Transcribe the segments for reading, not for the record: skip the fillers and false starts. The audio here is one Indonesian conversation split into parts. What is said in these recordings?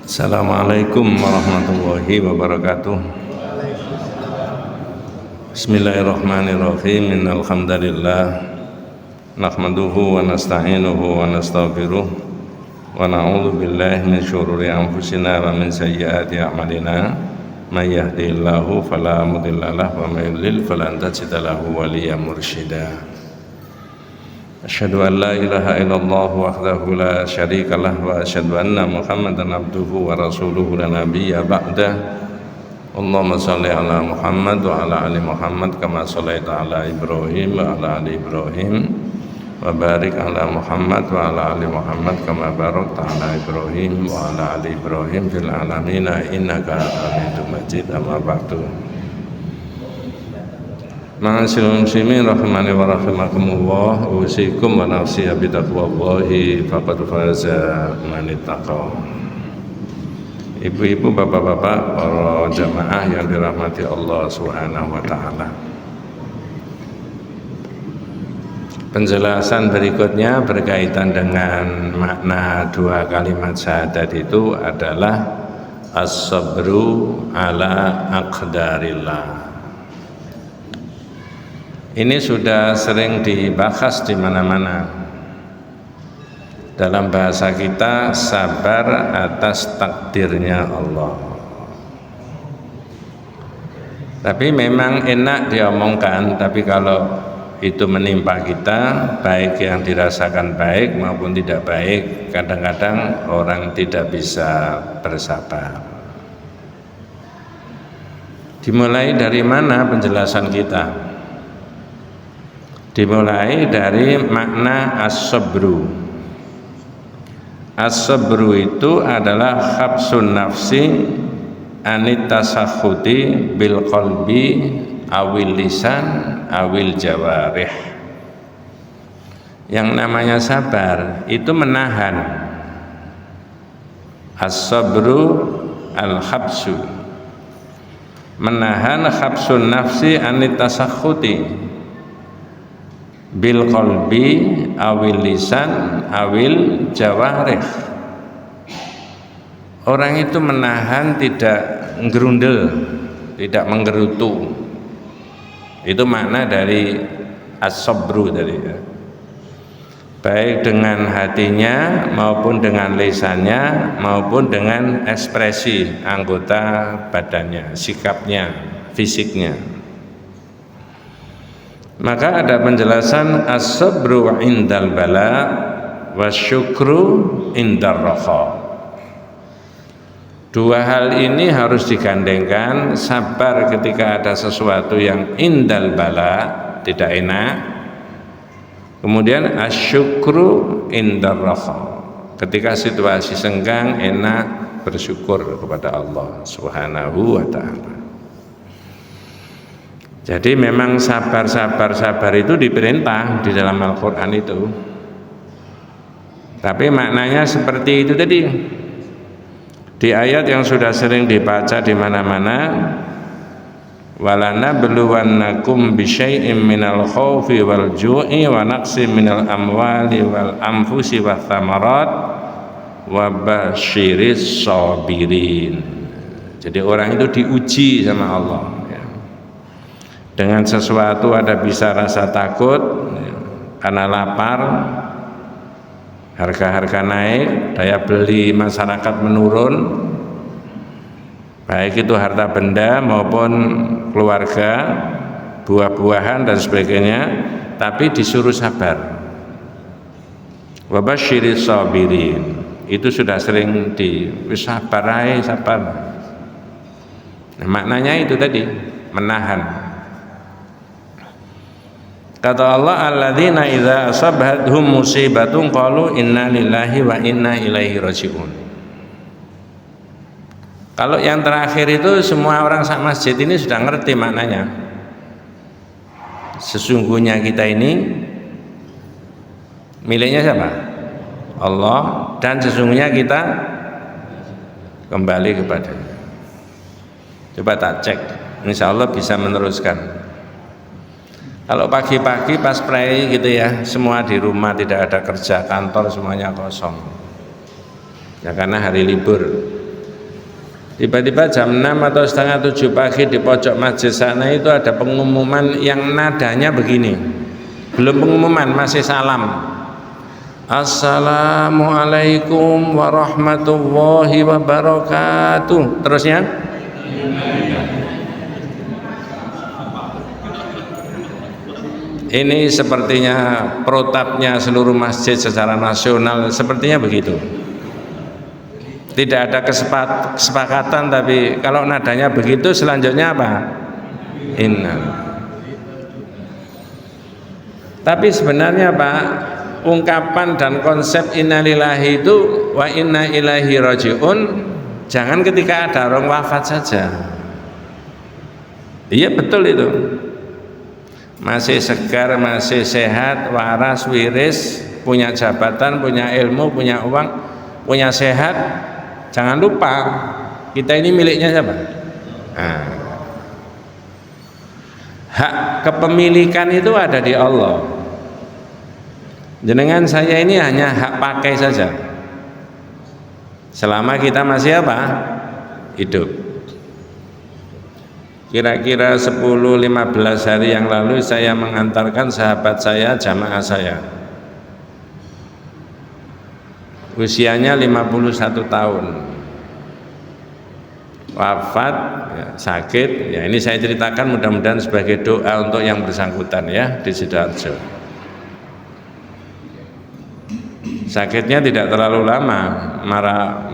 Assalamualaikum warahmatullahi wabarakatuh. Bismillahirrahmanirrahim. Innal hamdalillah nahmaduhu wa nasta'inuhu wa nastaghfiruh wa na'udzu billahi min syururi anfusina wa min sayyiati a'malina. May yahdihillahu fala mudhillalah wa may yudlil falan tajida lahu waliyyan mursyida. Asyhadu an la ilaha illallah wahdahu la syarikalah wa asyhadu anna Muhammadan abduhu wa rasuluhu la nabiyya ba'dah. Allahumma shalli ala Muhammad wa ala ali Muhammad kama shallaita ala Ibrahim wa ala ali Ibrahim wa barik ala Muhammad wa ala ali Muhammad kama barakta ala Ibrahim wa ala ali Ibrahim fil alamin innaka Hamidum Majid. Amma ba'du. Ma'asyiral muslimin rahimani wa rahimakumullah, usikum wa nafsi bi taqwallahi faqad faza man ittaqa. Ibu-ibu, bapak-bapak, para jamaah yang dirahmati Allah Subhanahu wa taala. Penjelasan berikutnya berkaitan dengan makna dua kalimat syahadat itu adalah as-sabru ala aqdarillah. Ini sudah sering dibahas di mana-mana. Dalam bahasa kita, sabar atas takdirnya Allah. Tapi memang enak diomongkan, tapi kalau itu menimpa kita, baik yang dirasakan baik maupun tidak baik, kadang-kadang orang tidak bisa bersabar. Dimulai dari mana penjelasan kita? Dimulai dari makna as-sabru. As-sabru itu adalah habsun nafsi anit tasakhuti bil qalbi awil lisan awil jawarih. Yang namanya sabar itu menahan. As-sabru al-habsu, menahan habsun nafsi anit tasakhuti bil qalbi awil lisan awil jawarih. Orang itu menahan, tidak ngerundel, tidak menggerutu. Itu makna dari as-sabru tadi ya. Baik dengan hatinya maupun dengan lisannya maupun dengan ekspresi anggota badannya, sikapnya, fisiknya. Maka ada penjelasan as-sabru indal bala wasyukru indar raha. Dua hal ini harus digandengkan. Sabar ketika ada sesuatu yang indal bala, tidak enak. Kemudian asyukru indar raha, ketika situasi senggang, enak, bersyukur kepada Allah Subhanahu wa ta'ala. Jadi memang sabar itu diperintah di dalam Al-Quran itu. Tapi maknanya seperti itu tadi. Di ayat yang sudah sering dibaca di mana-mana, walanabluwannakum bisyai'im minal khaufi wal ju'i wa naqsim minal amwali wal anfusi wath thamarat wa basyiris sabirin. Jadi orang itu diuji sama Allah. Dengan sesuatu ada bisa rasa takut karena lapar, harga-harga naik, daya beli masyarakat menurun, baik itu harta benda maupun keluarga, buah-buahan dan sebagainya, tapi disuruh sabar. Wa basyiris sabirin, itu sudah sering sabar. Nah, maknanya itu tadi, menahan. Kata Allah, alladzina idza asabathum musibatun qalu inna lillahi wa inna ilaihi raji'un. Kalau yang terakhir itu semua orang sak masjid ini sudah ngerti maknanya. Sesungguhnya kita ini miliknya siapa? Allah, dan sesungguhnya kita kembali kepadanya. Coba tak cek, insya Allah bisa meneruskan. Kalau pagi-pagi pas pray gitu ya, semua di rumah, tidak ada kerja, kantor semuanya kosong. Ya karena hari libur. Tiba-tiba jam 6 atau setengah 7 pagi di pojok masjid sana itu ada pengumuman yang nadanya begini. Belum pengumuman, masih salam. Assalamualaikum warahmatullahi wabarakatuh. Terusnya ini sepertinya protapnya seluruh masjid secara nasional, sepertinya begitu. Tidak ada kesepakatan, tapi kalau nadanya begitu selanjutnya apa? Inna. Tapi sebenarnya Pak, ungkapan dan konsep innalillahi itu wa inna ilaihi rajiun jangan ketika ada orang wafat saja. Iya betul itu. Masih segar, masih sehat, waras, wiris, punya jabatan, punya ilmu, punya uang, punya sehat. Jangan lupa kita ini miliknya siapa? Nah, hak kepemilikan itu ada di Allah. Jenengan saya ini hanya hak pakai saja. Selama kita masih apa? Hidup. Kira-kira 10-15 hari yang lalu saya mengantarkan sahabat saya, jamaah saya. Usianya 51 tahun. Wafat, ya, sakit. Ya, ini saya ceritakan mudah-mudahan sebagai doa untuk yang bersangkutan ya di Sidoarjo. Sakitnya tidak terlalu lama,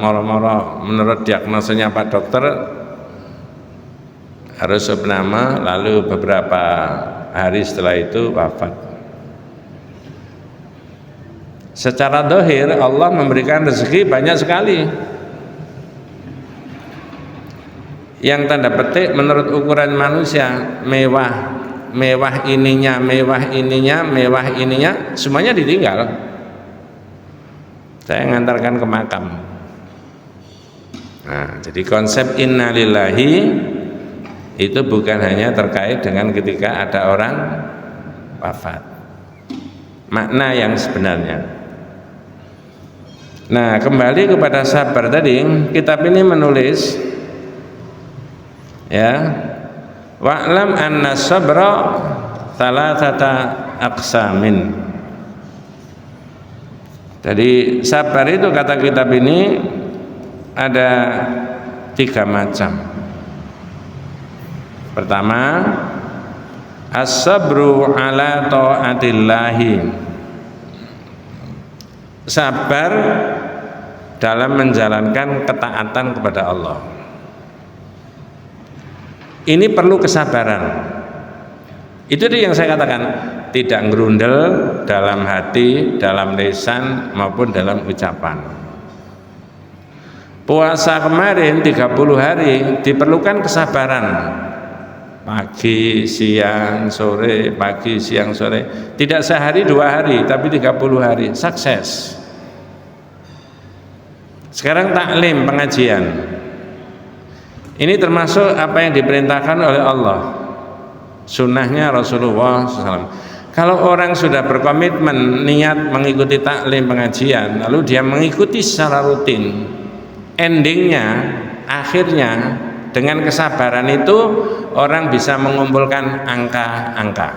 moro-moro menurut diagnosanya Pak Dokter harus opname, lalu beberapa hari setelah itu wafat. Secara zahir Allah memberikan rezeki banyak sekali. Yang tanda petik menurut ukuran manusia, mewah ininya, semuanya ditinggal. Saya ngantarkan ke makam. Nah, jadi konsep innalillahi itu bukan hanya terkait dengan ketika ada orang wafat. Makna yang sebenarnya. Nah, kembali kepada sabar tadi, kitab ini menulis ya, wa'lam anna sabra thalathata aqsamin. Jadi sabar itu kata kitab ini ada 3 macam. Pertama, as-sabru ala ta'atillahi. Sabar dalam menjalankan ketaatan kepada Allah. Ini perlu kesabaran. Itu yang saya katakan, tidak ngerundel dalam hati, dalam lisan maupun dalam ucapan. Puasa kemarin 30 hari diperlukan kesabaran. Pagi, siang, sore, pagi, siang, sore. Tidak sehari 2 hari, tapi 30 hari. Sukses. Sekarang taklim, pengajian. Ini termasuk apa yang diperintahkan oleh Allah. Sunnahnya Rasulullah SAW. Kalau orang sudah berkomitmen niat mengikuti taklim pengajian, lalu dia mengikuti secara rutin, endingnya, akhirnya dengan kesabaran itu orang bisa mengumpulkan angka-angka.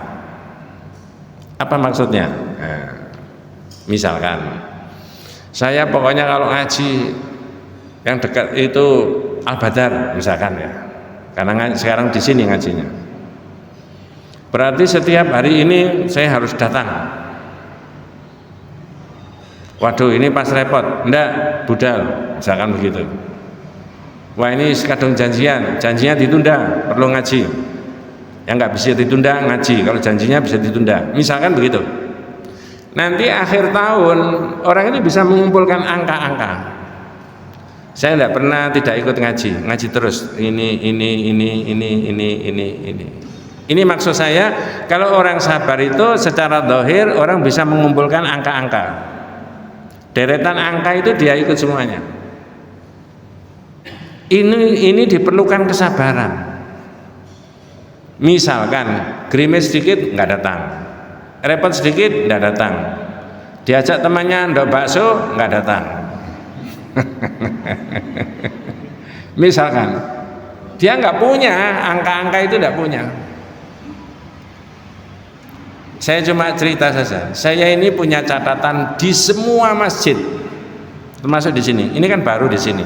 Apa maksudnya? Nah, misalkan saya pokoknya kalau ngaji yang dekat itu Al-Badar misalkan ya, karena sekarang di sini ngajinya. Berarti setiap hari ini saya harus datang. Waduh, ini pas repot, enggak, budal, misalkan begitu. Wah, ini kadang janjinya ditunda, perlu ngaji. Yang nggak bisa ditunda ngaji, kalau janjinya bisa ditunda, misalkan begitu. Nanti akhir tahun orang ini bisa mengumpulkan angka-angka. Saya tidak pernah tidak ikut ngaji terus. Ini. Ini maksud saya, kalau orang sabar itu secara zahir orang bisa mengumpulkan angka-angka. Deretan angka itu dia ikut semuanya. Ini diperlukan kesabaran. Misalkan gerimis sedikit nggak datang, repot sedikit nggak datang, diajak temannya ndok bakso nggak datang. Misalkan dia nggak punya angka-angka itu, nggak punya. Saya cuma cerita saja. Saya ini punya catatan di semua masjid, termasuk di sini. Ini kan baru di sini.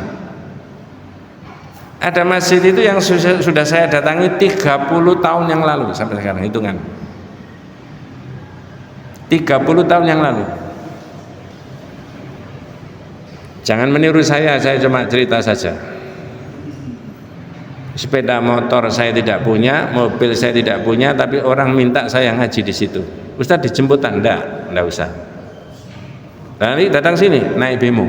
Ada masjid itu yang sudah saya datangi 30 tahun yang lalu sampai sekarang, hitungan 30 tahun yang lalu. Jangan meniru saya cuma cerita saja. Sepeda motor saya tidak punya, mobil saya tidak punya, tapi orang minta saya ngaji di situ. Ustaz dijemputan? Enggak usah. Nanti datang sini naik bemo.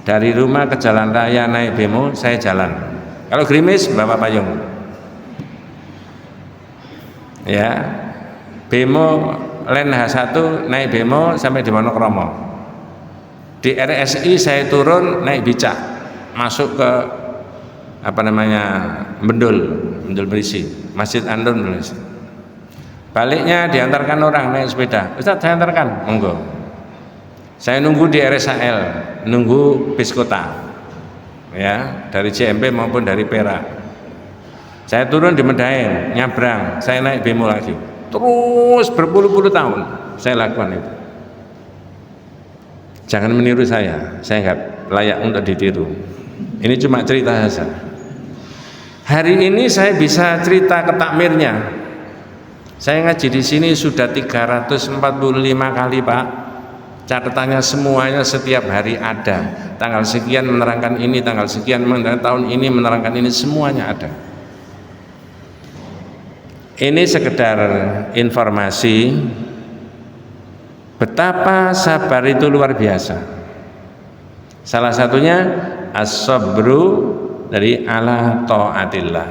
Dari rumah ke jalan raya naik bemo, saya jalan. Kalau gerimis bawa payung. Ya, bemo len H1 naik bemo sampai di Monokromo. Di RSI saya turun naik becak masuk ke Bendul berisi, Masjid Andun berisi. Baliknya diantarkan orang naik sepeda. Ustaz saya antarkan, monggo. Saya nunggu di RSAL, nunggu bis kota, ya, dari CMP maupun dari Perak. Saya turun di Medaeng, nyabrang, saya naik bemo lagi. Terus berpuluh-puluh tahun saya lakukan itu. Jangan meniru saya nggak layak untuk ditiru. Ini cuma cerita saja. Hari ini saya bisa cerita ke takmirnya. Saya ngaji di sini sudah 345 kali, Pak. Catatannya semuanya setiap hari ada. Tanggal sekian menerangkan ini, tanggal sekian tahun ini menerangkan ini, semuanya ada. Ini sekedar informasi betapa sabar itu luar biasa. Salah satunya as-sabru dari ala taatillah.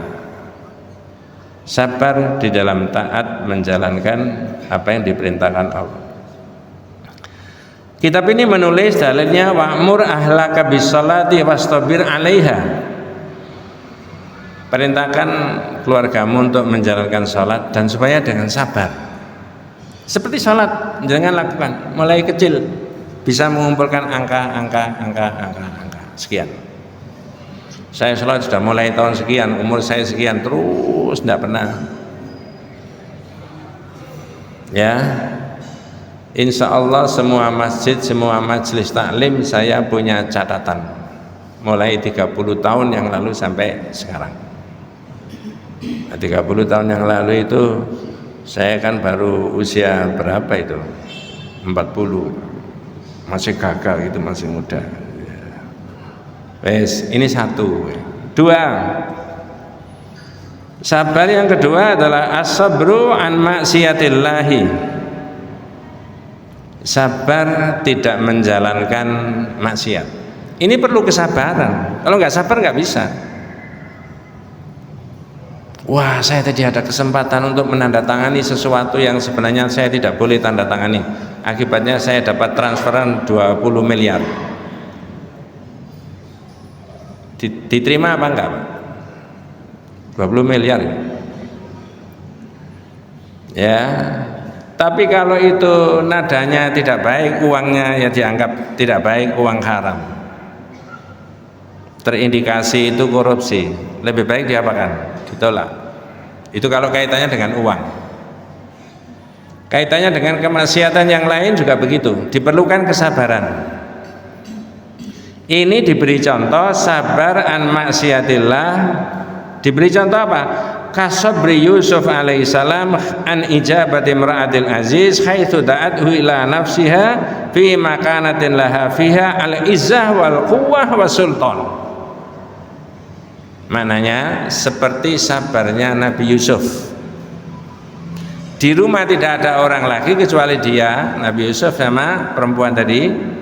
Sabar di dalam taat menjalankan apa yang diperintahkan Allah. Kitab ini menulis dalilnya wa'mur ahlaka bis-shalati wastabir 'alaiha. Perintahkan keluargamu untuk menjalankan salat dan supaya dengan sabar. Seperti salat, jangan lakukan mulai kecil bisa mengumpulkan angka sekian. Saya sholat sudah mulai tahun sekian, umur saya sekian, terus tidak pernah. Ya, insya Allah semua masjid, semua majelis taklim saya punya catatan mulai 30 tahun yang lalu sampai sekarang. 30 tahun yang lalu itu saya kan baru usia berapa itu? 40, masih gagal itu, masih muda. Wes, ini satu. Dua, sabar yang kedua adalah as-sabru an maksiatillahi. Sabar tidak menjalankan maksiat. Ini perlu kesabaran. Kalau nggak sabar nggak bisa. Wah, saya tadi ada kesempatan untuk menandatangani sesuatu yang sebenarnya saya tidak boleh tanda tangani. Akibatnya saya dapat transferan 20 miliar. Diterima apa enggak, Pak? 20 miliar. Ya. Tapi kalau itu nadanya tidak baik, uangnya ya dianggap tidak baik, uang haram. Terindikasi itu korupsi. Lebih baik diapakan? Ditolak. Itu kalau kaitannya dengan uang. Kaitannya dengan kemaksiatan yang lain juga begitu, diperlukan kesabaran. Ini diberi contoh sabar an maksiatillah. Diberi contoh apa? Kasabri Yusuf alaihissalam an ijabati imra'atil aziz haitsu da'athu ila nafsiha fi makanatin laha fiha al-izzah wal quwwah wa sultan. Mananya seperti sabarnya Nabi Yusuf. Di rumah tidak ada orang lagi kecuali dia, Nabi Yusuf sama perempuan tadi.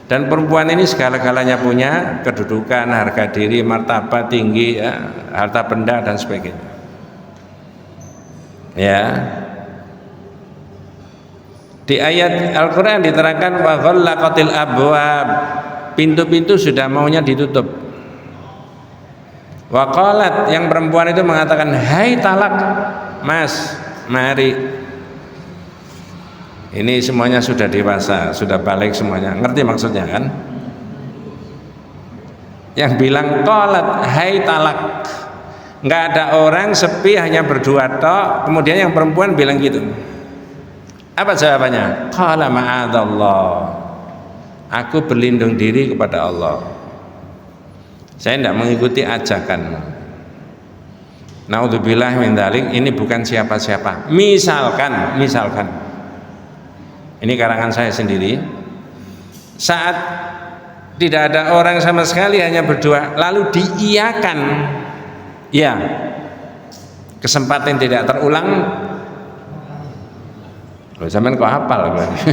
Dan perempuan ini segala-galanya punya, kedudukan, harga diri, martabat tinggi, ya, harta benda dan sebagainya. Ya. Di ayat Al-Qur'an diterangkan wa ghallaqatil abwab. Pintu-pintu sudah maunya ditutup. Wa qalat, yang perempuan itu mengatakan, "Hai talak, Mas, mari." Ini semuanya sudah dewasa, sudah balik semuanya. Ngerti maksudnya kan? yang bilang qalat hai talak. Nggak ada orang, sepi, hanya berdua tok. Kemudian yang perempuan bilang gitu. Apa jawabannya? Qala ma'adzallah, aku berlindung diri kepada Allah, saya tidak mengikuti ajakan. Naudzubillah min dzalik. Ini bukan siapa-siapa. Misalkan ini karangan saya sendiri, saat tidak ada orang sama sekali, hanya berdua, lalu diiyakan, ya, kesempatan tidak terulang. Loh, sampean kok hafal berarti.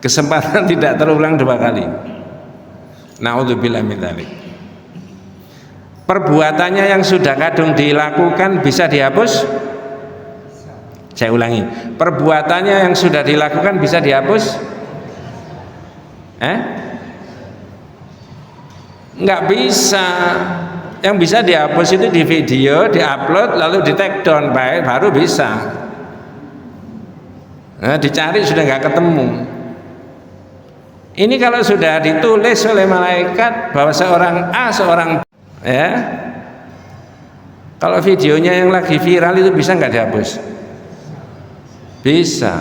Kesempatan tidak terulang 2 kali. Naudzubillah min dzalik. Perbuatannya yang sudah kadung dilakukan bisa dihapus? Saya ulangi, perbuatannya yang sudah dilakukan bisa dihapus? Nggak bisa. Yang bisa dihapus itu di video, diupload, lalu di take down, baru bisa. Nah, dicari sudah nggak ketemu. Ini kalau sudah ditulis oleh malaikat bahwa seorang A, seorang B, ya, kalau videonya yang lagi viral itu bisa nggak dihapus? Bisa.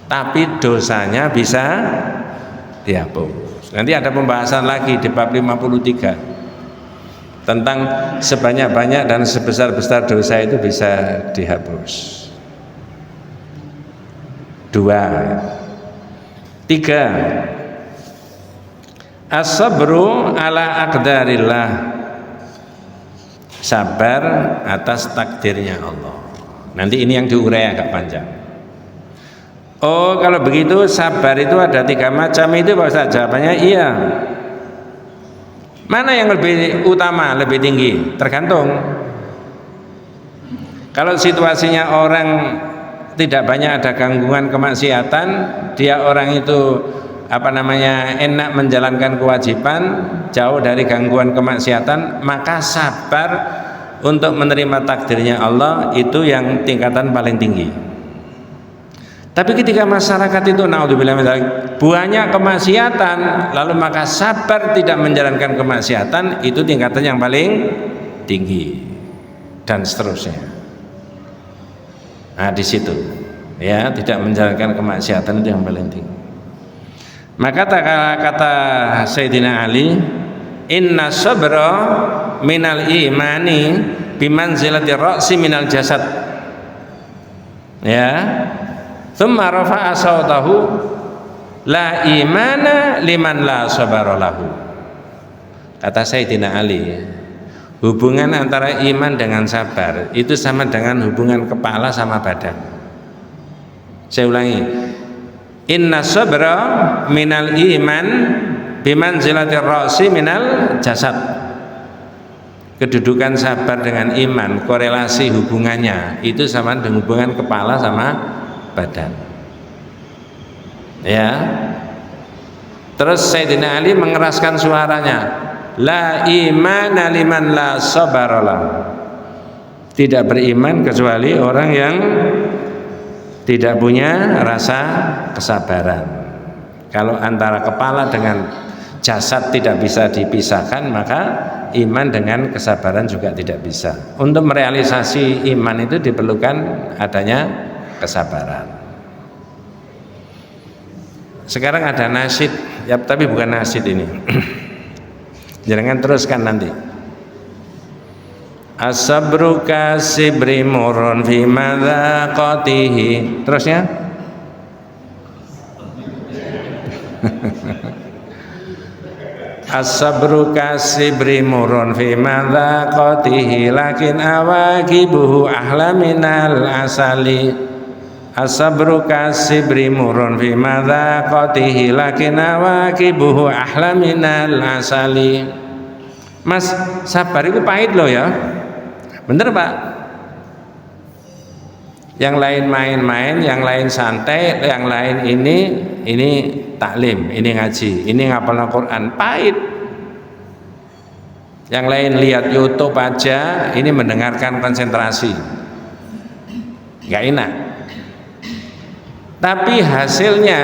Tapi dosanya bisa dihapus. Nanti ada pembahasan lagi di bab 53 tentang sebanyak-banyak dan sebesar-besar dosa itu bisa dihapus. 2. 3. As-sabru ala aqdarillah, sabar atas takdirnya Allah. Nanti ini yang diurai agak panjang. Oh, kalau begitu sabar itu ada 3 macam itu Pak Ustaz? Jawabannya iya. Mana yang lebih utama, lebih tinggi? Tergantung. Kalau situasinya orang tidak banyak ada gangguan kemaksiatan, dia orang itu enak menjalankan kewajiban, jauh dari gangguan kemaksiatan, maka sabar untuk menerima takdirnya Allah itu yang tingkatan paling tinggi. Tapi ketika masyarakat itu naudzubillah banyak kemaksiatan, lalu maka sabar tidak menjalankan kemaksiatan, itu tingkatan yang paling tinggi, dan seterusnya. Nah, di situ ya, tidak menjalankan kemaksiatan itu yang paling tinggi. Maka kata Sayyidina Ali, inna sabra minal imani bimanzilati ra'si minal jasad. Ya. Tsumma rafa'a sautahu la imana liman la sabara lahu. Kata Sayyidina Ali, hubungan antara iman dengan sabar itu sama dengan hubungan kepala sama badan. Saya ulangi, inna sabra minal iman bimanzilati ra'si minal jasad. Kedudukan sabar dengan iman, korelasi hubungannya itu sama dengan hubungan kepala sama badan. Ya. Terus Sayyidina Ali mengeraskan suaranya, la imana liman la sabaralah. Tidak beriman kecuali orang yang tidak punya rasa kesabaran. Kalau antara kepala dengan jasad tidak bisa dipisahkan, maka iman dengan kesabaran juga tidak bisa. Untuk merealisasi iman itu diperlukan adanya kesabaran. Sekarang ada nasyid, ya, tapi bukan nasyid ini. Jangan teruskan nanti. As-sabru kasibri murun fi madzaqatihi. Terusnya as-sabru kasibri murun fi madzaqatihi lakin awaqibuhu ahla minal asali. As-sabru kasibri murun fi madzaqatihi lakin awaqibuhu ahla minal asali. Mas, sabar itu pahit loh ya. Bener Pak? Yang lain main-main, yang lain santai, yang lain ini taklim, ini ngaji, ini ngapal Al-Quran, pahit. Yang lain lihat YouTube aja, ini mendengarkan konsentrasi, nggak enak. Tapi hasilnya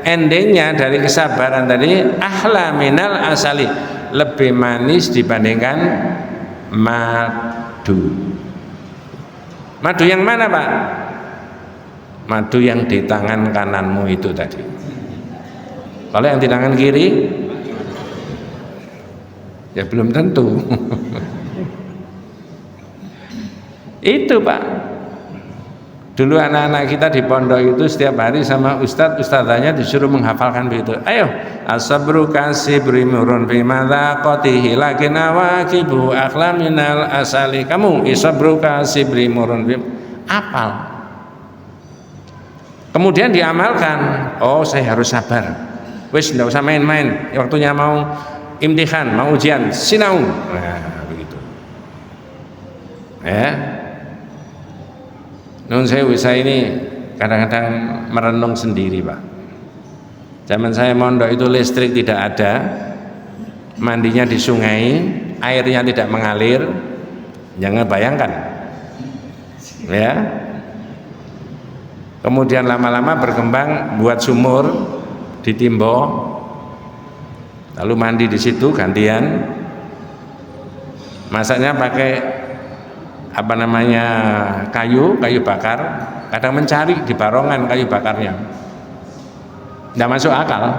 endingnya dari kesabaran tadi ahla minal asali, lebih manis dibandingkan madu. Madu yang mana Pak? Madu yang di tangan kananmu itu tadi. Kalau yang di tangan kiri ya belum tentu. Itu Pak, dulu anak-anak kita di pondok itu setiap hari sama ustadzanya disuruh menghafalkan begitu. Ayo, as-sabru kasibri murun fi madzaqatihi lakin awaqibu akhlaminal asali. Kamu isabru kasibri murun fi apal. Kemudian diamalkan. Oh, saya harus sabar. Wis enggak usah main-main. Waktunya mau imtihan, mau ujian, sinau. Nah, begitu. Ya. Nun saya ini kadang-kadang merenung sendiri Pak. Zaman saya mondok itu listrik tidak ada, mandinya di sungai, airnya tidak mengalir. Jangan bayangkan, ya. Kemudian lama-lama berkembang buat sumur di Timbo, lalu mandi di situ gantian. Masaknya pakai apa namanya kayu bakar, kadang mencari di barongan kayu bakarnya, nggak masuk akal.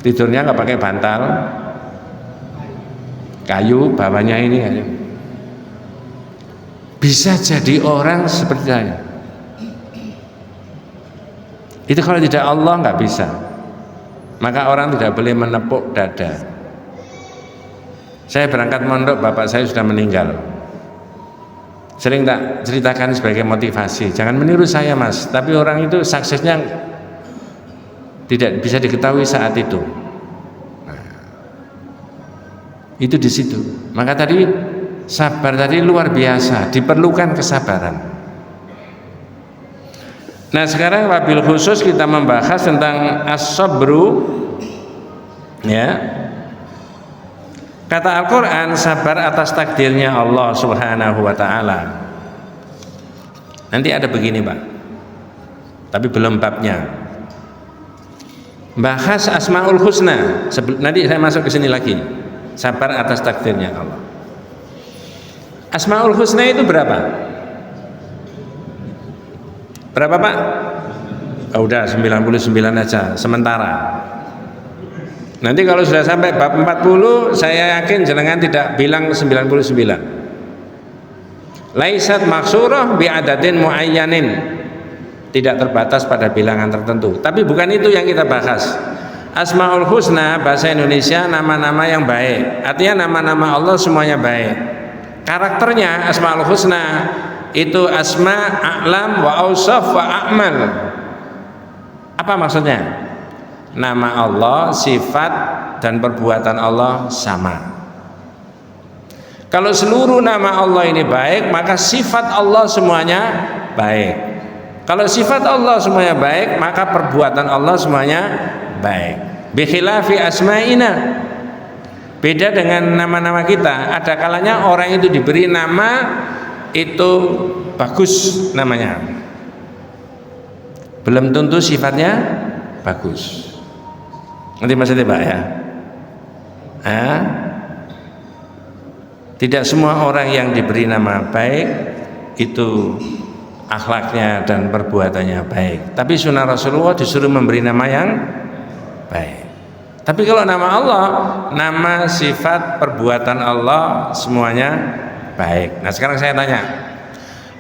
Tidurnya nggak pakai bantal, kayu bawahnya ini aja. Bisa jadi orang seperti saya. Itu kalau tidak Allah nggak bisa. Maka orang tidak boleh menepuk dada. Saya berangkat mondok, bapak saya sudah meninggal. Sering tak ceritakan sebagai motivasi, jangan meniru saya Mas, tapi orang itu suksesnya tidak bisa diketahui saat itu. Nah, itu di situ. Maka tadi sabar tadi luar biasa, diperlukan kesabaran. Nah sekarang wabil khusus kita membahas tentang as-sabru, ya. Kata Al-Quran, sabar atas takdirnya Allah Subhanahu wa ta'ala. Nanti ada begini Pak, tapi belum babnya. Bahas Asmaul Husna. Nanti saya masuk ke sini lagi. Sabar atas takdirnya Allah. Asmaul Husna itu berapa? Berapa Pak? Oh, udah 99 aja sementara. Nanti kalau sudah sampai bab 40, saya yakin jenengan tidak bilang 99. Laisat maksurah bi'adadin muayyanin. Tidak terbatas pada bilangan tertentu. Tapi bukan itu yang kita bahas. Asmaul Husna bahasa Indonesia nama-nama yang baik. Artinya nama-nama Allah semuanya baik. Karakternya Asmaul Husna itu asma, a'lam, wa ausaf, wa a'mal. Apa maksudnya? Nama Allah, sifat dan perbuatan Allah sama. Kalau seluruh nama Allah ini baik, maka sifat Allah semuanya baik. Kalau sifat Allah semuanya baik, maka perbuatan Allah semuanya baik. Bi khilafi asma'ina. Beda dengan nama-nama kita. Ada kalanya orang itu diberi nama itu bagus namanya, belum tentu sifatnya bagus. Nanti maksudnya Pak ya. Tidak semua orang yang diberi nama baik itu akhlaknya dan perbuatannya baik. Tapi sunnah Rasulullah disuruh memberi nama yang baik. Tapi kalau nama Allah, nama, sifat, perbuatan Allah semuanya baik. Nah sekarang saya tanya,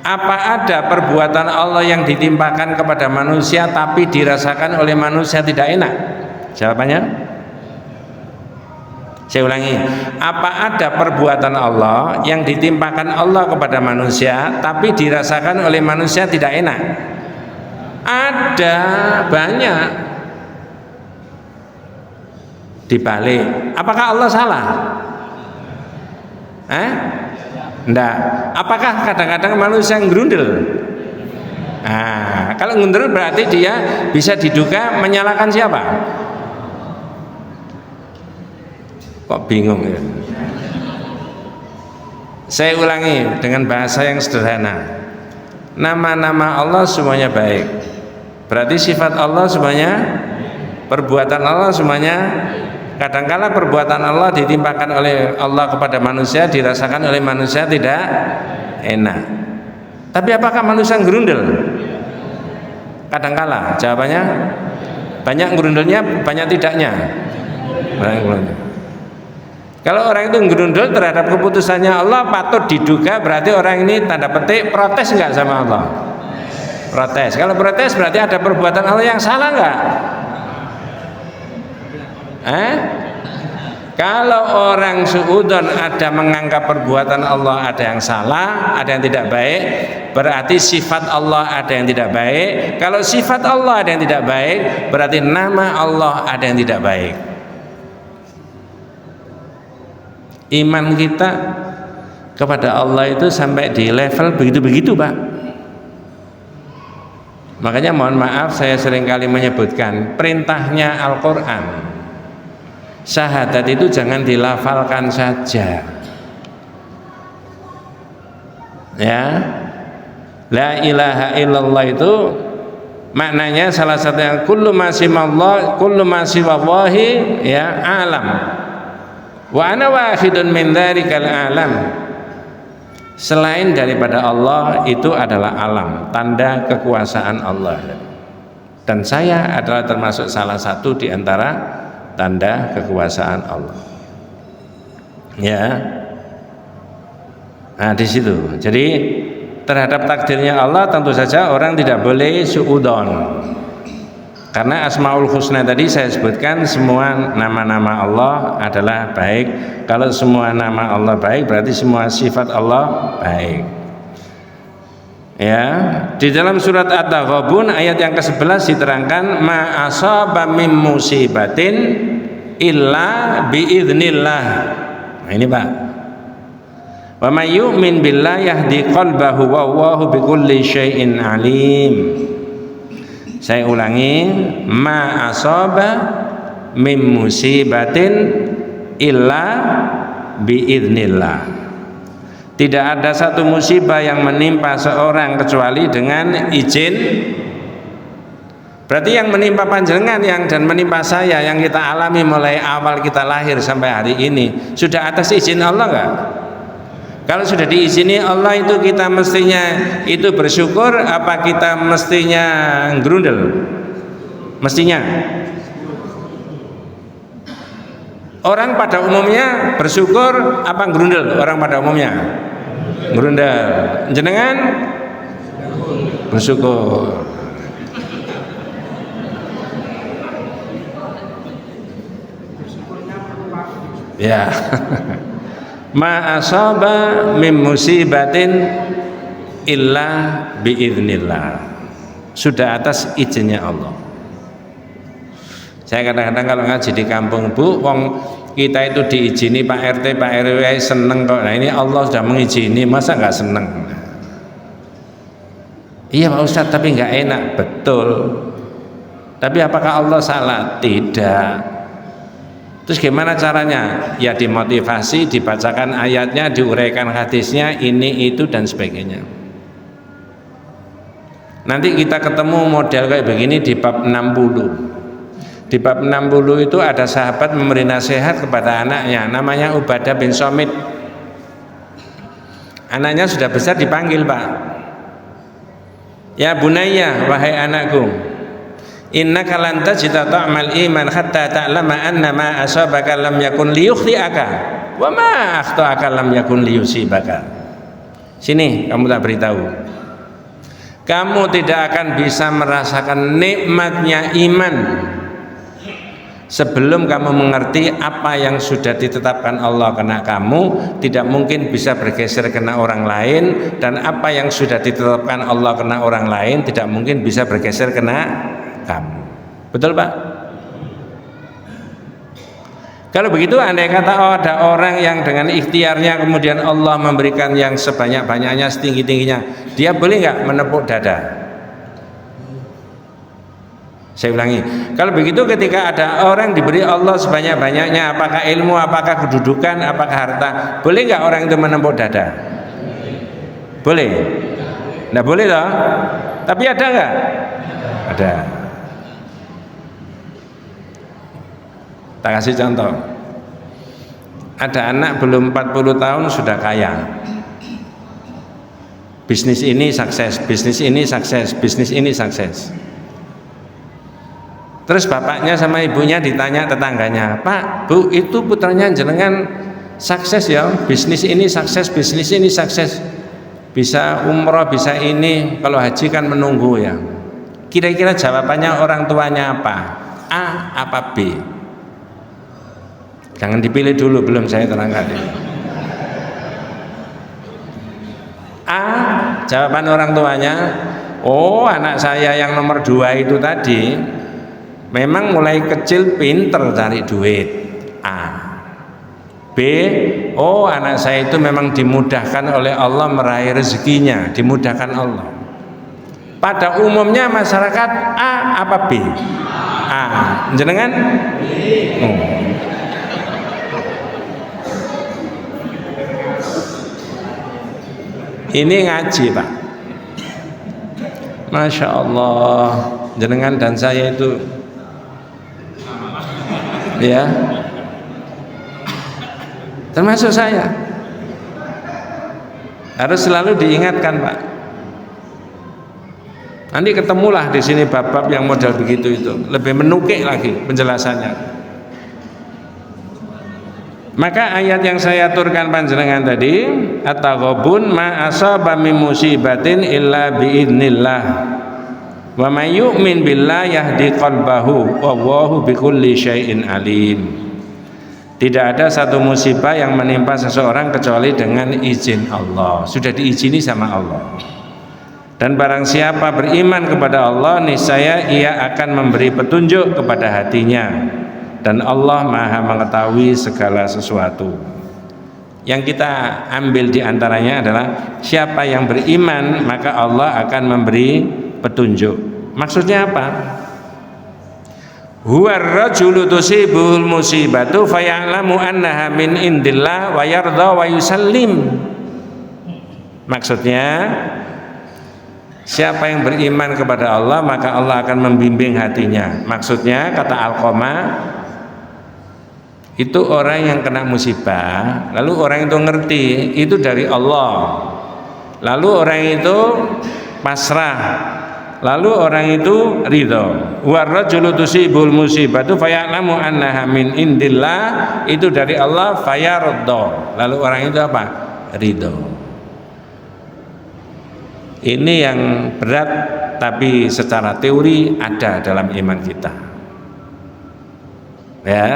apa ada perbuatan Allah yang ditimpakan kepada manusia tapi dirasakan oleh manusia tidak enak? Jawabannya, saya ulangi, apa ada perbuatan Allah yang ditimpakan Allah kepada manusia tapi dirasakan oleh manusia tidak enak? Ada, banyak. Dibalik, apakah Allah salah? Enggak. Apakah kadang-kadang manusia ngerundel? Nah, kalau ngerundel berarti dia bisa diduga menyalahkan siapa? Kok bingung ya? Saya ulangi dengan bahasa yang sederhana. Nama-nama Allah semuanya baik. Berarti sifat Allah semuanya, perbuatan Allah semuanya. Kadangkala perbuatan Allah ditimpakan oleh Allah kepada manusia, dirasakan oleh manusia tidak enak. Tapi apakah manusia gerundel? Kadangkala jawabannya banyak gerundelnya, banyak tidaknya. Kalau orang itu gerundel terhadap keputusannya Allah, patut diduga berarti orang ini tanda petik protes enggak sama Allah? Protes. Kalau protes berarti ada perbuatan Allah yang salah enggak? Kalau orang suudon ada menganggap perbuatan Allah ada yang salah, ada yang tidak baik, berarti sifat Allah ada yang tidak baik. Kalau sifat Allah ada yang tidak baik, berarti nama Allah ada yang tidak baik. Iman kita kepada Allah itu sampai di level begitu-begitu, Pak. Makanya mohon maaf saya seringkali menyebutkan perintahnya Al-Quran, syahadat itu jangan dilafalkan saja, ya. La ilaha illallah itu maknanya salah satu yang kullu ma siwallah, kullu ma siwallahi ya alam wa ana wahidun min dzarikal alam. Selain daripada Allah itu adalah alam, tanda kekuasaan Allah, dan saya adalah termasuk salah satu di antara tanda kekuasaan Allah. Ya. Nah, di situ. Jadi terhadap takdirnya Allah tentu saja orang tidak boleh suudzon. Karena Asmaul Husna tadi saya sebutkan semua nama-nama Allah adalah baik. Kalau semua nama Allah baik berarti semua sifat Allah baik. Ya, di dalam surat At-Taghabun ayat yang ke-11 diterangkan ma asaba mim musibatin illa biidznillah. Nah, ini Pak. Wa may yu'min billahi yahdi qalbahu wa huwa bikulli syai'in alim. Saya ulangi, ma asaba mim musibatin illa biidznillah. Tidak ada satu musibah yang menimpa seorang kecuali dengan izin. Berarti yang menimpa panjenengan yang dan menimpa saya yang kita alami mulai awal kita lahir sampai hari ini sudah atas izin Allah enggak? Kalau sudah diizini Allah itu kita mestinya itu bersyukur apa kita mestinya gerundel? Mestinya. Orang pada umumnya bersyukur apa gerundel? Orang pada umumnya gerundel. Jenengan bersyukur. Ya. Ma asaba mim musibatin illa biidznillah. Sudah atas izinnya Allah. Saya kadang-kadang kalau ngaji di kampung, Bu, wong kita itu diizini Pak RT, Pak RW seneng kok. Nah, ini Allah sudah mengizini, masa nggak seneng? Iya Pak Ustadz, tapi nggak enak. Betul. Tapi apakah Allah salah? Tidak. Terus gimana caranya? Ya dimotivasi, dibacakan ayatnya, diuraikan hadisnya, ini, itu, dan sebagainya. Nanti kita ketemu model kayak begini di bab 60. Di bab 60 itu ada sahabat memberi nasihat kepada anaknya, namanya Ubadah bin Somit. Anaknya sudah besar dipanggil, Pak. Ya bunayya, wahai anakku, innaka lan tajida ta'mal iman hatta ta'lama anna ma asabaka lam yakun liyukhti'aka wa ma akhta'aka lam yakun liyusibaka. Sini kamu tak beritahu, kamu tidak akan bisa merasakan nikmatnya iman sebelum kamu mengerti apa yang sudah ditetapkan Allah kena kamu tidak mungkin bisa bergeser kena orang lain, dan apa yang sudah ditetapkan Allah kena orang lain tidak mungkin bisa bergeser kena kamu. Betul Pak? Kalau begitu andai kata ada orang yang dengan ikhtiarnya kemudian Allah memberikan yang sebanyak-banyaknya, setinggi-tingginya, dia boleh nggak menepuk dada? Saya ulangi, kalau begitu ketika ada orang diberi Allah sebanyak-banyaknya, apakah ilmu, apakah kedudukan, apakah harta, boleh nggak orang itu menepuk dada? Boleh? Nggak boleh loh. Tapi ada nggak? Ada. Tak kasih contoh. Ada anak belum 40 tahun sudah kaya. Bisnis ini sukses, bisnis ini sukses, bisnis ini sukses. Terus bapaknya sama ibunya ditanya tetangganya, "Pak, Bu, itu putranya jenengan sukses ya, bisnis ini sukses, bisnis ini sukses. Bisa umroh, bisa ini, kalau haji kan menunggu ya." Kira-kira jawabannya orang tuanya apa? A apa B? Jangan dipilih dulu, belum saya terangkan ya. A, jawaban orang tuanya, oh anak saya yang nomor 2 itu tadi memang mulai kecil pinter cari duit. A. B, oh anak saya itu memang dimudahkan oleh Allah meraih rezekinya, dimudahkan Allah. Pada umumnya masyarakat A apa B? A. Jenengan? Ini ngaji Pak. Masya Allah, jenengan dan saya itu ya, termasuk saya, harus selalu diingatkan Pak. Nanti ketemulah di sini bab-bab yang model begitu itu, lebih menukik lagi penjelasannya. Maka ayat yang saya aturkan panjenengan tadi, at-taghabun ma asaba min musibatin illa biidznillah wa may yu'min billahi yahdi qalbahu wallahu bikulli syai'in alim. Tidak ada satu musibah yang menimpa seseorang kecuali dengan izin Allah, sudah diizini sama Allah. Dan barang siapa beriman kepada Allah, niscaya ia akan memberi petunjuk kepada hatinya. Dan Allah Maha mengetahui segala sesuatu. Yang kita ambil diantaranya adalah siapa yang beriman maka Allah akan memberi petunjuk. Maksudnya apa? Huwar rajulu tusibuhul musibatu faya'lamu annaha min indillah wa yardha wa yusallim. Maksudnya siapa yang beriman kepada Allah maka Allah akan membimbing hatinya. Maksudnya kata Alqamah, itu orang yang kena musibah, lalu orang itu ngerti itu dari Allah, lalu orang itu pasrah, lalu orang itu ridho. Warrajulu tusibul musibatu faya'lamu annaha min indillah, itu dari Allah, fayardha, lalu orang itu apa? Ridho. Ini yang berat, tapi secara teori ada dalam iman kita ya.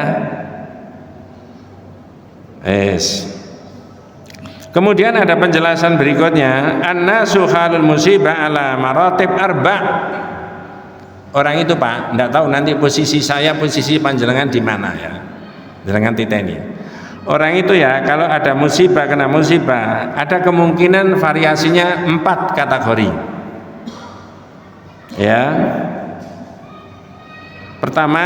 Kemudian ada penjelasan berikutnya, annasu halul musibah ala maratib arba'. Orang itu Pak, enggak tahu nanti posisi saya, posisi panjenengan di mana ya. Jangan titeni. Orang itu ya, kalau ada musibah, kena musibah, ada kemungkinan variasinya 4 kategori. Ya. Pertama,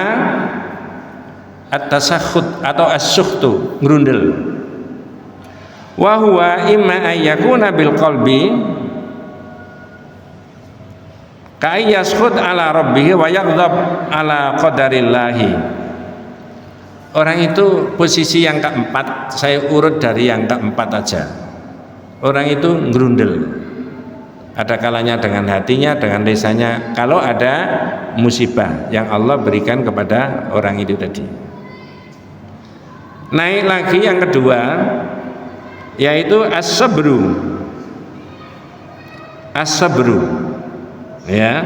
at-tasakhut atau as-sukhtu, ngrundel. Wa huwa imma ayyakuna bil qalbi ka yaskhut ala rabbih wa yaghdab ala qadarillahi. Orang itu posisi yang keempat, saya urut dari yang keempat aja. Orang itu ngrundel. Ada kalanya dengan hatinya, dengan lisannya, kalau ada musibah yang Allah berikan kepada orang itu tadi. Naik lagi yang kedua, yaitu as-sabru. As-sabru ya,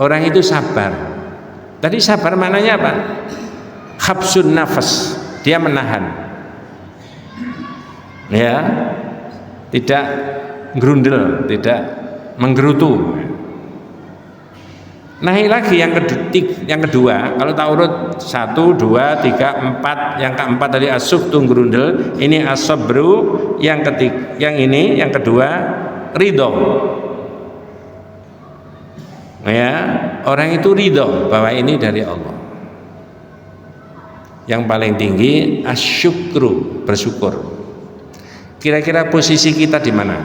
orang itu sabar. Tadi sabar maknanya apa? Habsun nafas, dia menahan ya, tidak gerundel, tidak menggerutu. Naik lagi yang kedua, kalau tak urut 1, 2, 3, 4, yang keempat tadi as-sukhtu gerundel, ini as-sabru, yang ketiga, yang kedua ridho. Ya, orang itu ridho bahwa ini dari Allah. Yang paling tinggi asyukru, bersyukur. Kira-kira posisi kita di mana?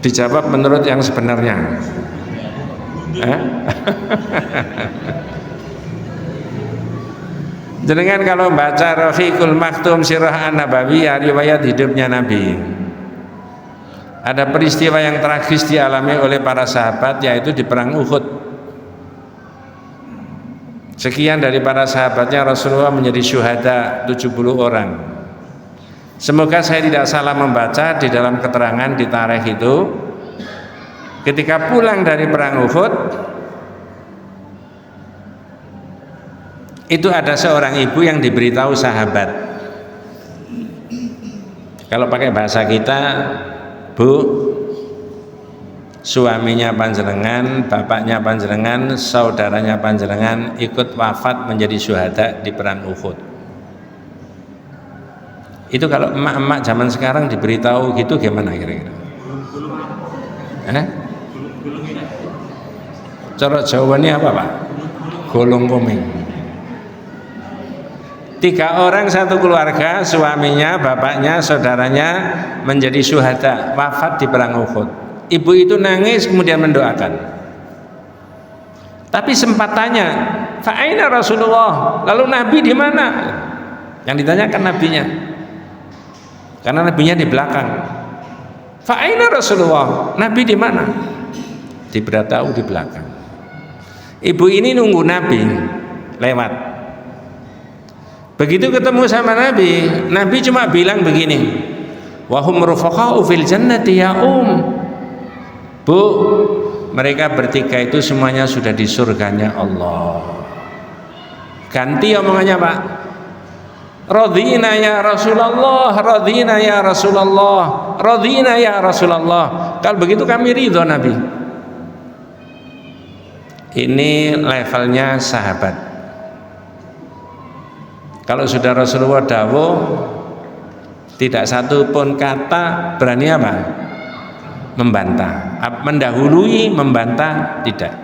Di Dijawab menurut yang sebenarnya. Jenengan kalau baca Rafiqul Maktum Sirah An-Nabawiyah, riwayat hidupnya Nabi, ada peristiwa yang tragis dialami oleh para sahabat, yaitu di perang Uhud. Sekian dari para sahabatnya Rasulullah menjadi syuhada 70 orang. Semoga saya tidak salah membaca di dalam keterangan di tarikh itu, ketika pulang dari perang Uhud, itu ada seorang ibu yang diberitahu sahabat. Kalau pakai bahasa kita, Bu, suaminya panjenengan, bapaknya panjenengan, saudaranya panjenengan ikut wafat menjadi syuhada di perang Uhud. Itu kalau emak-emak zaman sekarang diberitahu gitu gimana kira-kira? Cara jawabannya apa, Pak? Golong komeng. 3 orang satu keluarga, suaminya, bapaknya, saudaranya menjadi syuhada, wafat di perang Uhud. Ibu itu nangis kemudian mendoakan. Tapi sempat tanya, "Fa'aina Rasulullah?" Lalu Nabi di mana? Yang ditanyakan nabinya. Karena nabinya di belakang. "Fa'aina Rasulullah?" Nabi di mana? Diberitahu di belakang. Ibu ini nunggu Nabi lewat. Begitu ketemu sama Nabi, Nabi cuma bilang begini, "Wahum rufaqa'u fil jannati ya Bu, mereka bertiga itu semuanya sudah di surganya Allah." Ganti omongannya, Pak. "Radhina ya Rasulullah, radhina ya Rasulullah, radhina ya Rasulullah." Kalau begitu kami ridho Nabi. Ini levelnya sahabat. Kalau sudah Rasulullah dawuh, tidak satu pun kata berani apa? Membantah, mendahului, membantah, tidak.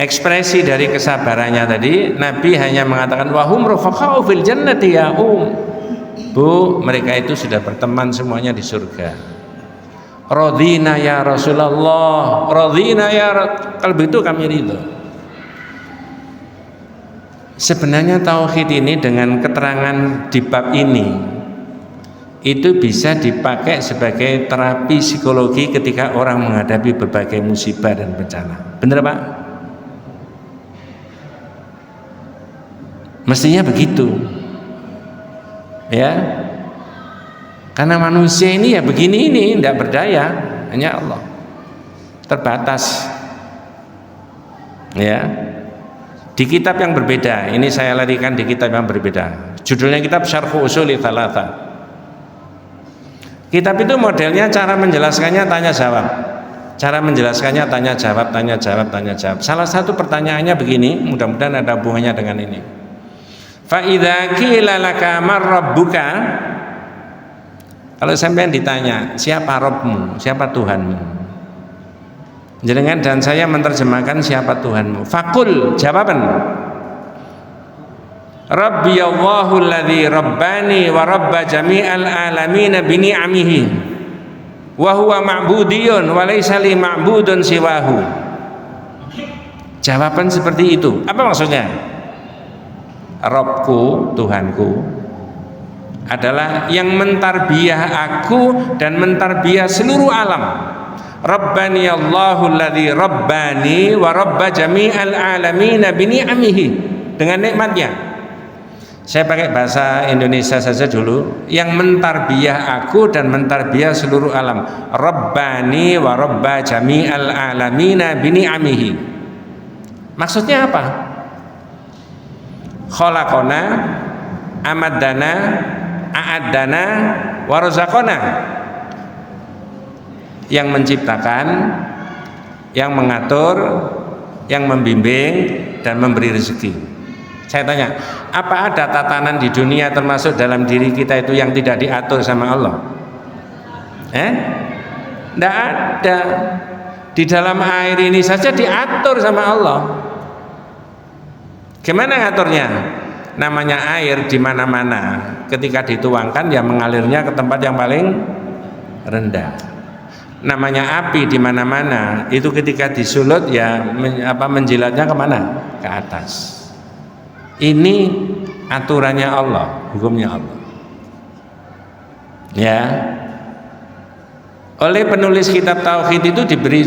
Ekspresi dari kesabarannya tadi, Nabi hanya mengatakan wahum rufaqa'u fil jannati ya Bu, mereka itu sudah berteman semuanya di surga. Radhina ya Rasulullah, radhina ya kalau begitu kami ridho. Sebenarnya tauhid ini dengan keterangan di bab ini itu bisa dipakai sebagai terapi psikologi ketika orang menghadapi berbagai musibah dan bencana. Benar, Pak? Mestinya begitu. Ya. Karena manusia ini ya begini ini, tidak berdaya, hanya Allah. Terbatas. Ya. Di kitab yang berbeda, ini saya larikan di kitab yang berbeda. Judulnya kitab Syarh Usuli Tsalatsa. Kitab itu modelnya cara menjelaskannya tanya jawab. Cara menjelaskannya tanya jawab, tanya jawab, tanya jawab. Salah satu pertanyaannya begini, mudah-mudahan ada hubungannya dengan ini. Fa idza qila laka mar rabbuka, kalau sampean ditanya, siapa Rabbmu, siapa Tuhanmu? Jenengan dan saya menerjemahkan siapa Tuhanmu. Fakul, jawaban. Rabbi Allahu alladzi rabbani wa rabba jami'al alamin bi ni'amihi wa huwa ma'budiyun wa laysa li ma'budun siwahu. Jawaban seperti itu. Apa maksudnya? Rabbku, Tuhanku adalah yang mentarbiyah aku dan mentarbiyah seluruh alam. Rabbani Allahu alladzi rabbani wa rabba jami'al alamin bi ni'amihi, dengan nikmatnya. Saya pakai bahasa Indonesia saja dulu. Yang mentarbiyah aku dan mentarbiyah seluruh alam. Rabbani wa rabba jami'al alamin bi ni'amihi. Maksudnya apa? Khalaqana, amadana, a'addana, wa razaqana. Yang menciptakan, yang mengatur, yang membimbing dan memberi rezeki. Saya tanya, apa ada tatanan di dunia termasuk dalam diri kita itu yang tidak diatur sama Allah? Tidak ada. Di dalam air ini saja diatur sama Allah. Gimana ngaturnya? Namanya air di mana-mana, ketika dituangkan ya mengalirnya ke tempat yang paling rendah. namanya api di mana-mana itu ketika disulut ya menjilatnya kemana? Ke atas. Ini aturannya Allah, hukumnya Allah. Ya. Oleh penulis kitab tauhid itu diberi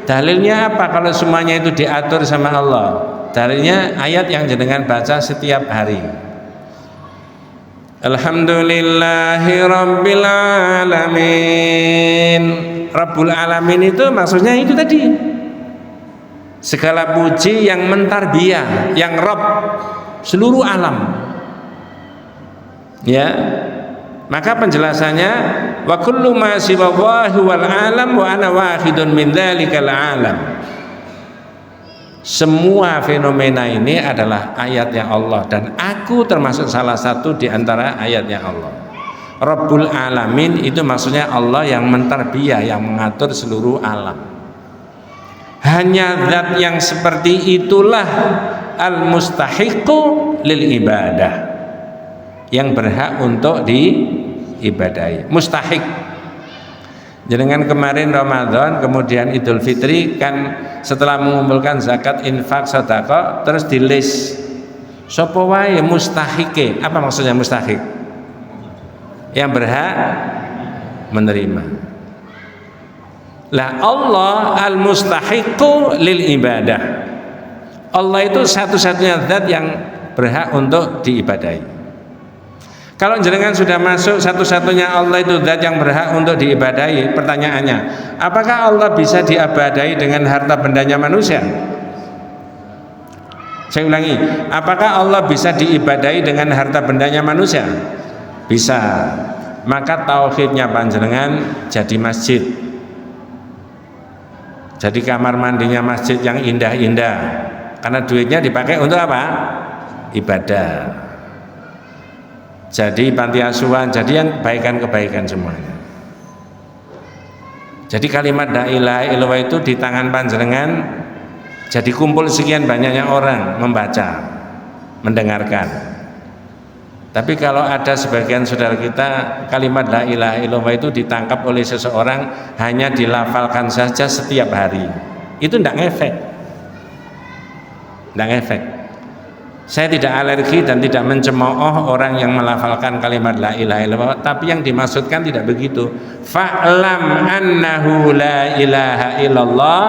dalilnya apa kalau semuanya itu diatur sama Allah? Dalilnya ayat yang jenengan baca setiap hari. Alhamdulillahi Rabbil Alamin. Rabbul Alamin itu maksudnya itu tadi, segala puji yang mentarbiyah, yang Rabb seluruh alam. Ya, maka penjelasannya wa kullu ma siwallahi wal alam wa ana wahidun min dzalikal alam. Semua fenomena ini adalah ayatnya Allah dan aku termasuk salah satu di antara ayatnya Allah. Rabbul Alamin itu maksudnya Allah yang mentarbiyah, yang mengatur seluruh alam. Hanya zat yang seperti itulah al-mustahiqu lil ibadah, yang berhak untuk diibadahi. Mustahik. Jenengan kemarin Ramadan kemudian Idul Fitri kan setelah mengumpulkan zakat, infak, sedekah terus di list sapa wae mustahike. Apa maksudnya mustahik? Yang berhak menerima. Lah Allah al-mustahiqu lil ibadah. Allah itu satu-satunya zat yang berhak untuk diibadahi. Kalau jenengan sudah masuk satu-satunya Allah itu zat yang berhak untuk diibadahi, pertanyaannya, apakah Allah bisa diibadahi dengan harta bendanya manusia? Saya ulangi, apakah Allah bisa diibadahi dengan harta bendanya manusia? Bisa. Maka tauhidnya panjenengan jadi masjid. Jadi kamar mandinya masjid yang indah-indah. Karena duitnya dipakai untuk apa? Ibadah. Jadi panti asuhan, jadi yang kebaikan-kebaikan semuanya. Jadi kalimat la ilaha illallah itu di tangan panjenengan jadi kumpul sekian banyaknya orang membaca, mendengarkan. Tapi kalau ada sebagian saudara kita kalimat la ilaha illallah itu ditangkap oleh seseorang hanya dilafalkan saja setiap hari, itu tidak ngefek. Tidak ngefek. Saya tidak alergi dan tidak mencemooh orang yang melafalkan kalimat la ilaha illallah, tapi yang dimaksudkan tidak begitu. Fa'lam annahu la ilaha illallah,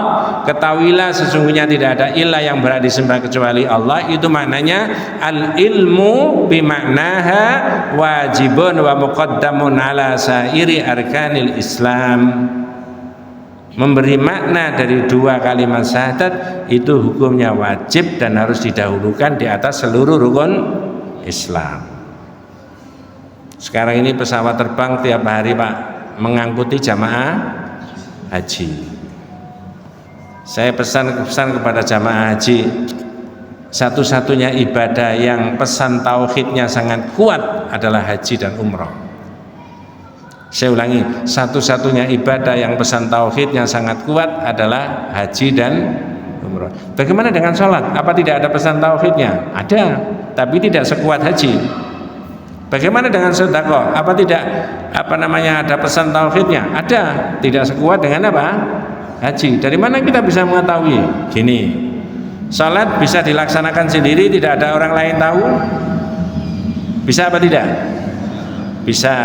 ketahuilah sesungguhnya tidak ada ilah yang berhak disembah kecuali Allah. Itu maknanya al ilmu bimaknaha wajibun wa muqaddamun ala sairi arkanil Islam. Memberi makna dari dua kalimat syahadat itu hukumnya wajib dan harus didahulukan di atas seluruh rukun Islam. Sekarang ini pesawat terbang tiap hari Pak mengangkuti jamaah haji. Saya pesan kepada jamaah haji, satu-satunya ibadah yang pesan tauhidnya sangat kuat adalah haji dan umrah. Saya ulangi, satu-satunya ibadah yang pesan tauhidnya sangat kuat adalah haji dan umrah. Bagaimana dengan sholat? Apa tidak ada pesan tauhidnya? Ada, tapi tidak sekuat haji. Bagaimana dengan sedekah? Apa tidak ada pesan tauhidnya? Ada, tidak sekuat dengan apa? Haji. Dari mana kita bisa mengetahui? Gini, sholat bisa dilaksanakan sendiri, tidak ada orang lain tahu? Bisa apa tidak? Bisa.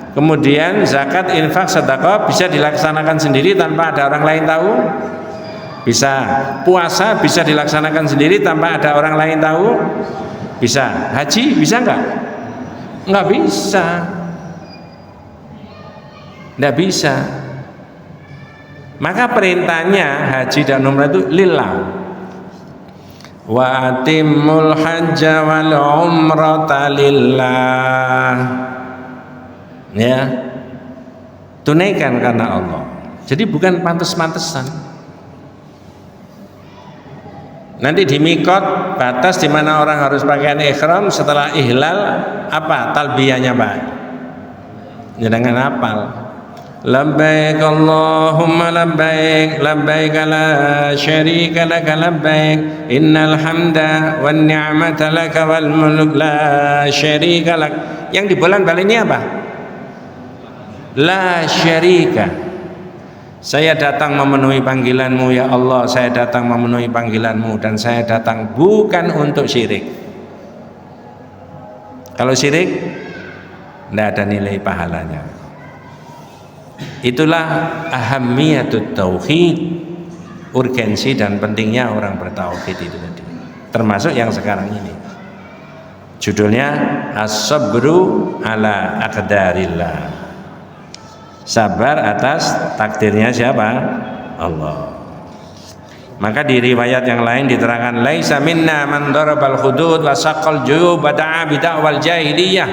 Kemudian zakat, infak, sedekah bisa dilaksanakan sendiri tanpa ada orang lain tahu? Bisa. Puasa bisa dilaksanakan sendiri tanpa ada orang lain tahu? Bisa. Haji bisa enggak? Enggak bisa. Enggak bisa. Maka perintahnya haji dan umrah itu lillah. Wa atimul hajja wal umrata lillah. Ya, tunaikan karena Allah. Jadi bukan pantes-pantesan. Nanti di mikot batas di mana orang harus pakaian ihram setelah ihlal apa talbiyahnya Pak? Jangan hafal. Labbaik Allahumma labbaik, labbaik la syarika laka labbaik, innal hamda wan ni'mata laka wal mulk la syarika lak. Yang di bulan balik ini apa? la syarika. Saya datang memenuhi panggilanmu ya Allah, saya datang memenuhi panggilanmu, dan saya datang bukan untuk syirik. Kalau syirik tidak ada nilai pahalanya. Itulah ahammiyatut tauhid, urgensi dan pentingnya orang bertauhid itu tadi. Termasuk yang sekarang ini. Judulnya as-sabru ala aqdarillah. Sabar atas takdirnya siapa? Allah. Maka di riwayat yang lain diterangkan laisa minna man darabal hudud wa saqqal juyub wa da'a bid'awal jahiliyah.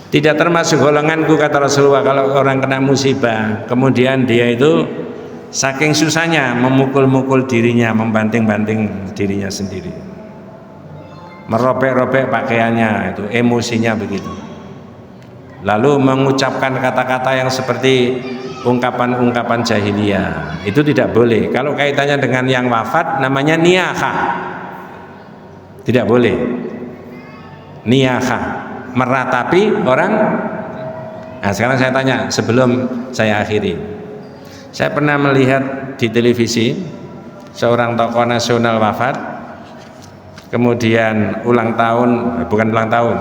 Tidak termasuk golonganku, kata Rasulullah, kalau orang kena musibah kemudian dia itu saking susahnya memukul-mukul dirinya, membanting-banting dirinya sendiri, merobek-robek pakaiannya, itu emosinya begitu, lalu mengucapkan kata-kata yang seperti ungkapan-ungkapan jahiliyah. Itu tidak boleh. Kalau kaitannya dengan yang wafat namanya niyahah, tidak boleh. Niyahah, meratapi orang. Nah, sekarang saya tanya sebelum saya akhiri. Saya pernah melihat di televisi seorang tokoh nasional wafat, kemudian ulang tahun, bukan ulang tahun,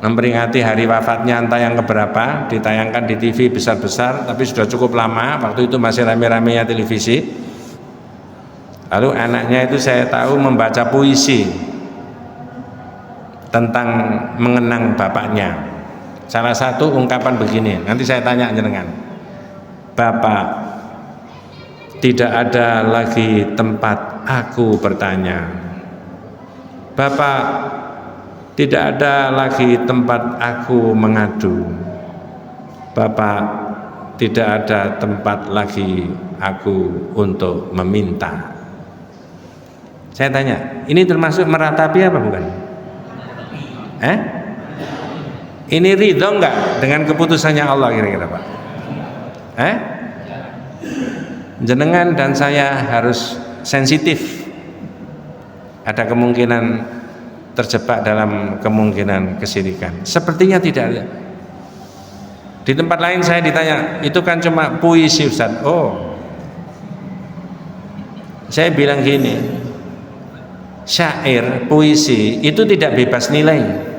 memperingati hari wafatnya entah yang keberapa, ditayangkan di TV besar-besar, tapi sudah cukup lama, waktu itu masih rame-ramenya televisi. Lalu anaknya itu saya tahu membaca puisi tentang mengenang bapaknya. Salah satu ungkapan begini, nanti saya tanya jenengan, Bapak, tidak ada lagi tempat aku bertanya. Bapak, tidak ada lagi tempat aku mengadu. Bapak, tidak ada tempat lagi aku untuk meminta. Saya tanya, ini termasuk meratapi apa bukan? Ini ridho enggak dengan keputusannya Allah kira-kira Pak? Jenengan dan saya harus sensitif. Ada kemungkinan terjebak dalam kemungkinan kesyirikan. Sepertinya tidak ada. Di tempat lain saya ditanya, itu kan cuma puisi Ustaz. Oh, saya bilang gini, syair, puisi itu tidak bebas nilai.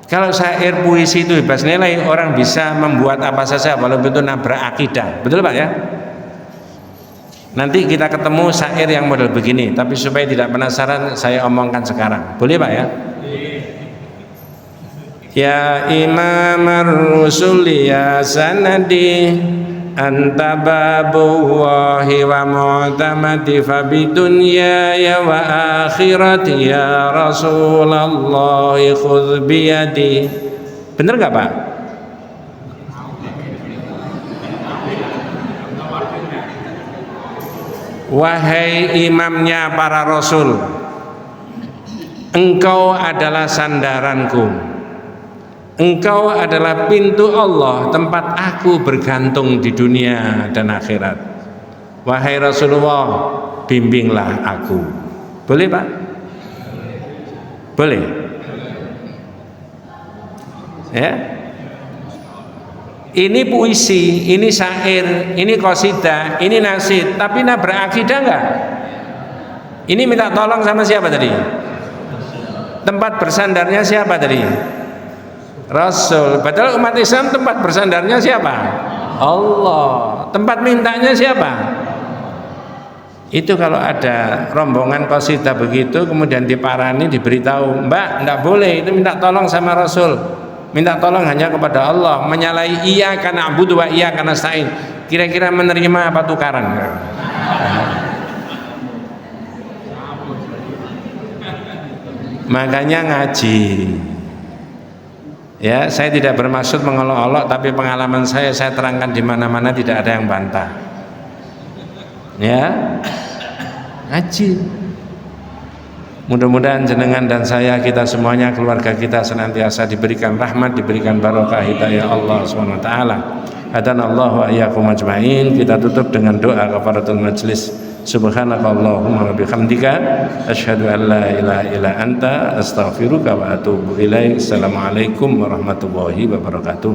Kalau syair, puisi itu bebas nilai, orang bisa membuat apa saja walaupun itu nabrak akidah. Betul Pak ya? Nanti kita ketemu syair yang model begini, tapi supaya tidak penasaran saya omongkan sekarang. Boleh Pak ya? Ya Imam ar-Rusul ya sanadi anta babullahi wa mu'tamadi fa bidunya ya wa akhirati ya Rasulullah khudh biyadi. Bener gak Pak? Wahai imamnya para rasul, engkau adalah sandaranku, engkau adalah pintu Allah, tempat aku bergantung di dunia dan akhirat. Wahai Rasulullah, bimbinglah aku. Boleh Pak? Boleh? Ya? Ini puisi, ini syair, ini qasidah, ini nasid, tapi nabrak akidah enggak? Ini minta tolong sama siapa tadi? Tempat bersandarnya siapa tadi? Rasul. Padahal umat Islam tempat bersandarnya siapa? Allah. Tempat mintanya siapa? Itu kalau ada rombongan qasidah begitu kemudian diparani, diberitahu, Mbak, enggak boleh, itu minta tolong sama Rasul. Minta tolong hanya kepada Allah, menyalahi iyyaka na'budu wa iyyaka nasta'in. Kira-kira menerima apa tukaran? Makanya ngaji. Ya, saya tidak bermaksud mengolok-olok, tapi pengalaman saya terangkan di mana-mana, tidak ada yang bantah. Ya, ngaji. Mudah-mudahan jenengan dan saya, kita semuanya, keluarga kita senantiasa diberikan rahmat, diberikan barokah hidayah Allah Subhanahu wa taala. Hadanallahu wa iyyakum ajmain. Kita tutup dengan doa kafaratul majlis. Subhanakallahumma wa bihamdika asyhadu an la ilaha illa anta astaghfiruka wa atubu ilaik. Assalamualaikum warahmatullahi wabarakatuh.